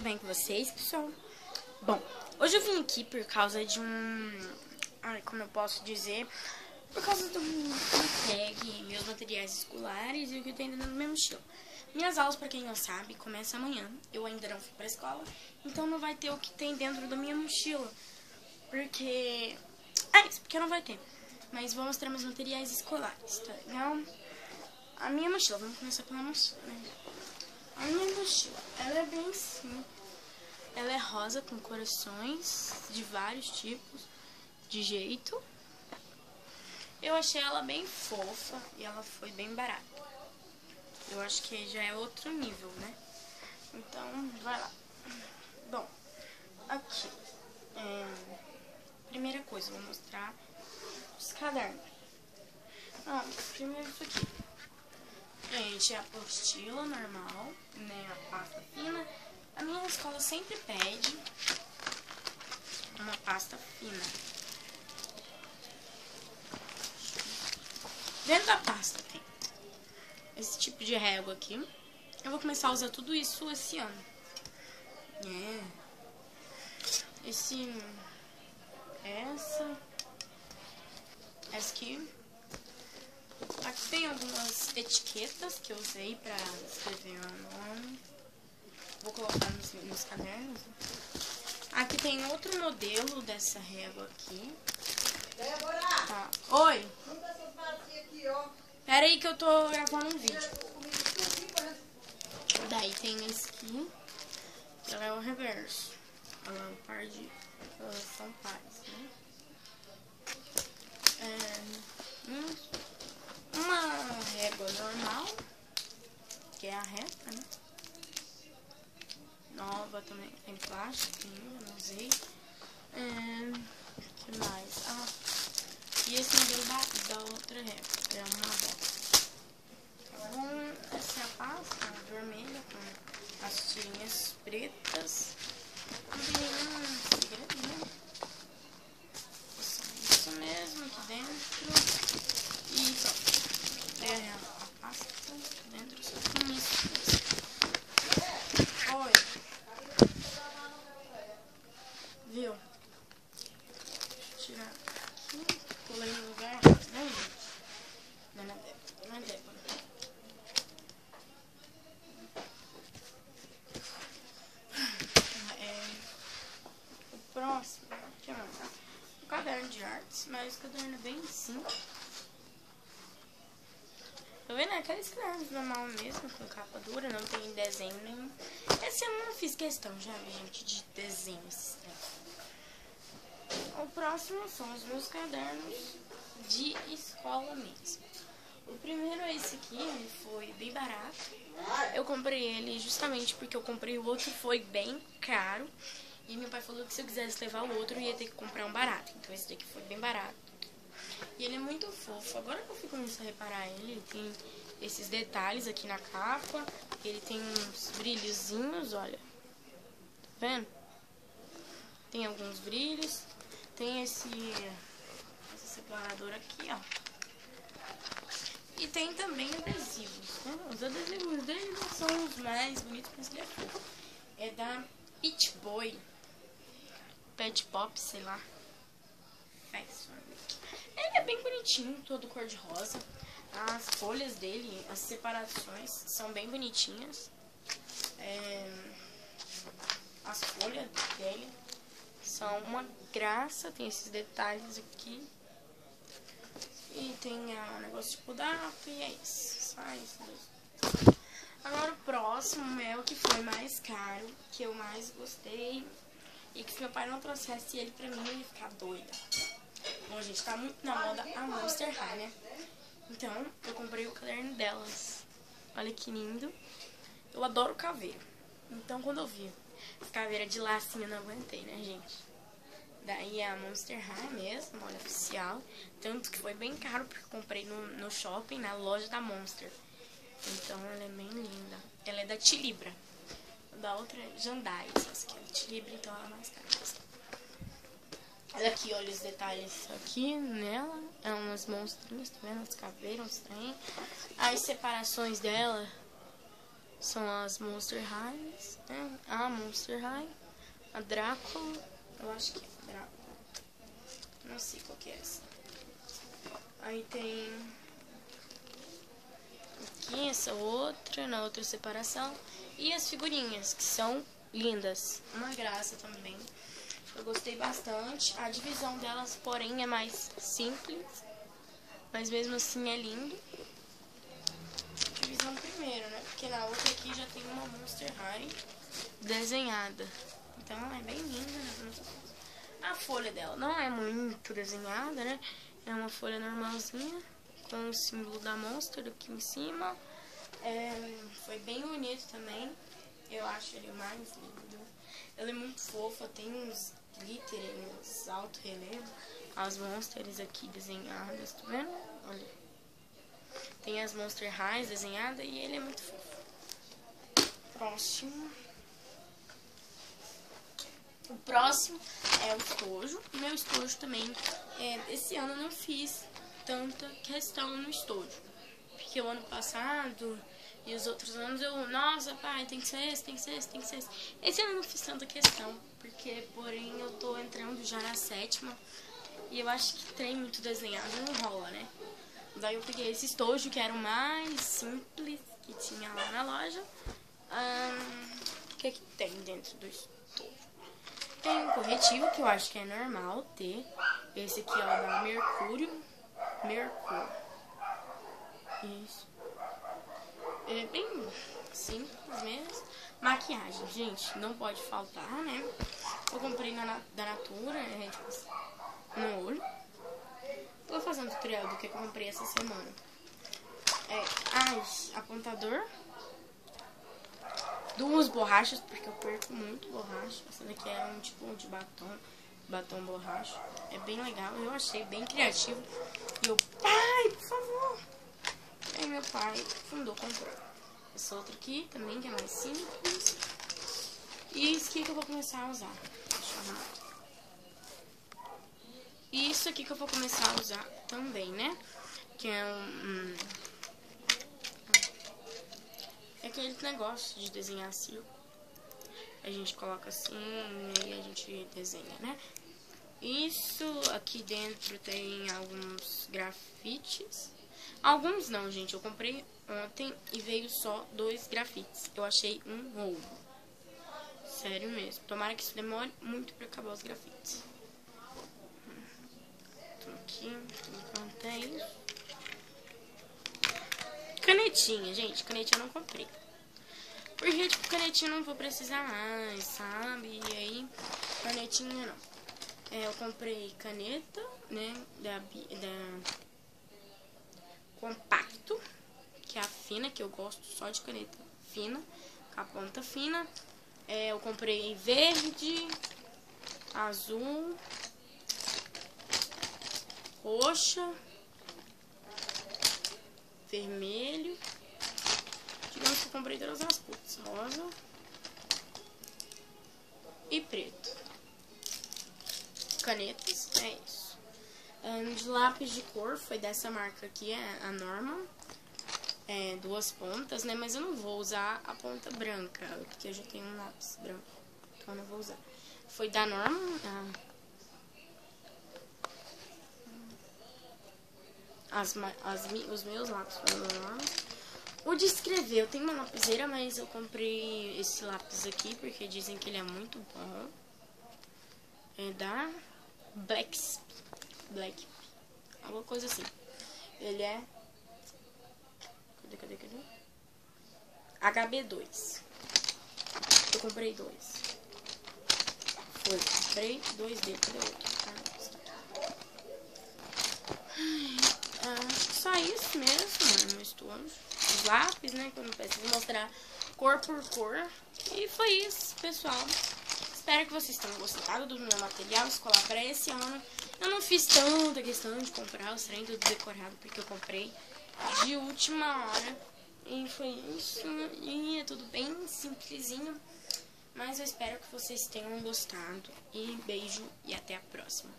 tudo bem com vocês, pessoal? Bom, hoje eu vim aqui por causa de como eu posso dizer, por causa do tag, meus materiais escolares e o que eu tenho dentro da minha mochila. Minhas aulas, pra quem não sabe, começam amanhã. Eu ainda não fui pra escola, então não vai ter o que tem dentro da minha mochila. Porque não vai ter. Mas vou mostrar meus materiais escolares, tá legal? A minha mochila, vamos começar pela mochila, né? A minha mochila, ela é bem simples. Ela é rosa com corações de vários tipos, de jeito. Eu achei ela bem fofa e ela foi bem barata. Eu acho que já é outro nível, né? Então, vai lá. Bom, aqui. Primeira coisa, eu vou mostrar os cadernos. Primeiro isso aqui. Gente, é a apostila normal, né? A pasta fina. A minha escola sempre pede uma pasta fina. Dentro da pasta tem esse tipo de régua aqui. Eu vou começar a usar tudo isso esse ano. Essa aqui. Aqui tem algumas etiquetas que eu usei pra escrever meu nome. Vou colocar nos cadernos. Aqui tem outro modelo dessa régua aqui. Tá. Oi! Pera aí que eu tô gravando um vídeo. Daí tem esse aqui. Ela é o reverso. Ela é um par de... Elas são pares, né? Uma régua normal, que é a reta, né? Nova também, tem plástico ainda, não usei. O que mais? E esse modelo da outra régua, é uma box. Tá bom? Essa é a pasta vermelha com as tirinhas pretas. Não tem nenhum segredo, né? Isso mesmo aqui dentro. E pronto. É a pasta dentro só com isso mesmo. Oi. Viu? Deixa eu tirar aqui. Pulei no lugar. Não, gente. Não é Débora. O próximo. Deixa eu ver. O caderno de artes, mas o caderno é bem simples. Tá vendo? É aqueles cadernos normal mesmo, com capa dura, não tem desenho nenhum. Esse eu não fiz questão, já vi, gente, de desenho esses trem. O próximo são os meus cadernos de escola mesmo. O primeiro é esse aqui, ele foi bem barato. Eu comprei ele justamente porque eu comprei o outro, foi bem caro. E meu pai falou que se eu quisesse levar o outro, eu ia ter que comprar um barato. Então esse daqui foi bem barato. E ele é muito fofo. Agora que eu fui começar a reparar ele tem esses detalhes aqui na capa. Ele tem uns brilhozinhos, olha. Tá vendo? Tem alguns brilhos. Tem essa separadora aqui, ó. E tem também adesivos, né? Os adesivos dele não são os mais bonitos, mas ele é fofo. É da Pet Boy. Pet Pop, sei lá. Ele é bem bonitinho, todo cor de rosa. As folhas dele, as separações são bem bonitinhas. As folhas dele são uma graça. Tem esses detalhes aqui. E tem o negócio de pudato e é isso. Só isso. Agora o próximo é o que foi mais caro, que eu mais gostei. E que se meu pai não trouxesse ele pra mim, eu ia ficar doida. Bom, gente, tá muito na moda a Monster High, né? Então, eu comprei o caderno delas. Olha que lindo. Eu adoro caveira. Então, quando eu vi essa caveira de lacinho, eu não aguentei, né, gente? Daí a Monster High mesmo, olha, oficial. Tanto que foi bem caro, porque eu comprei no shopping, na loja da Monster. Então, ela é bem linda. Ela é da Tilibra. Da outra é Jandai, essa aqui é da Tilibra, então ela é mais cara. Olha aqui, olha os detalhes aqui nela. É umas monstrinhas, tá vendo? As caveiras, uns trem. As separações dela São as Monster Highs, né? A Monster High, a Drácula, eu acho que é Drácula, não sei qual que é essa. Aí tem aqui essa outra, na outra separação. E as figurinhas, que são lindas, uma graça também. Eu gostei bastante. A divisão delas, porém, é mais simples, mas mesmo assim é lindo. Divisão primeiro, né? Porque na outra aqui já tem uma Monster High desenhada. Então é bem linda, né? A folha dela não é muito desenhada, né? É uma folha normalzinha, com o símbolo da Monster aqui em cima. Foi bem bonito também. Eu acho ele mais lindo. Ela é muito fofa, tem uns glitter, uns alto relevo. As Monsters aqui desenhadas, tá vendo? Olha. Tem as Monster Highs desenhadas e ele é muito fofo. Próximo. O próximo é o estojo. Meu estojo também. Esse ano eu não fiz tanta questão no estojo. Porque o ano passado e os outros anos nossa, pai, tem que ser esse, tem que ser esse, tem que ser esse. Esse ano eu não fiz tanta questão. Porque, porém, eu tô entrando já na 7ª. E eu acho que trem muito desenhado não rola, né? Daí eu peguei esse estojo que era o mais simples que tinha lá na loja. O que que tem dentro do estojo? Tem um corretivo que eu acho que é normal ter. Esse aqui é o da Mercúrio. Isso. É bem simples mesmo. Maquiagem, gente, não pode faltar, né? Eu comprei da Natura, no olho. Tô fazendo tutorial do que eu comprei essa semana. Apontador. 2 borrachas, porque eu perco muito borracha. Essa daqui é um tipo de batom borracha. É bem legal, eu achei bem criativo. E eu, pai, por favor. Aí meu pai fundou, comprou. Essa outra aqui também, que é mais simples. E isso aqui que eu vou começar a usar. Deixa eu arrumar. E isso aqui que eu vou começar a usar também, né? Que é é aquele negócio de desenhar círculo. A gente coloca assim e aí a gente desenha, né? Isso aqui dentro tem alguns grafites. Alguns não, gente. Eu comprei ontem e veio só 2 grafites. Eu achei um roubo. Sério mesmo. Tomara que isso demore muito pra acabar os grafites. Tô aqui, enquanto é isso. Canetinha, gente. Canetinha eu não comprei. Porque, tipo, canetinha eu não vou precisar mais, sabe? E aí, canetinha não. Eu comprei caneta, né? Da Compacto, que é a fina, que eu gosto só de caneta fina, com a ponta fina. Eu comprei verde, azul, roxa, vermelho. Digamos que eu comprei todas as cores, rosa e preto. Canetas, é isso. De lápis de cor, foi dessa marca aqui, a Norman. 2 pontas, né? Mas eu não vou usar a ponta branca, porque eu já tenho um lápis branco. Então eu não vou usar. Foi da Norman. Os meus lápis foram da Norman. O de escrever, eu tenho uma lapiseira, mas eu comprei esse lápis aqui porque dizem que ele é muito bom. É da Black, alguma coisa assim. Ele é cadê? HB2. Eu comprei 2. Comprei 2 dele. Cadê o outro? Só isso mesmo, no estojo. Os lápis, né? Que eu não preciso mostrar cor por cor. E foi isso, pessoal. Espero que vocês tenham gostado do meu material escolar para esse ano. Eu não fiz tanta questão de comprar os trem tudo decorado, porque eu comprei de última hora. E foi isso. E é tudo bem simplesinho. Mas eu espero que vocês tenham gostado. E beijo e até a próxima.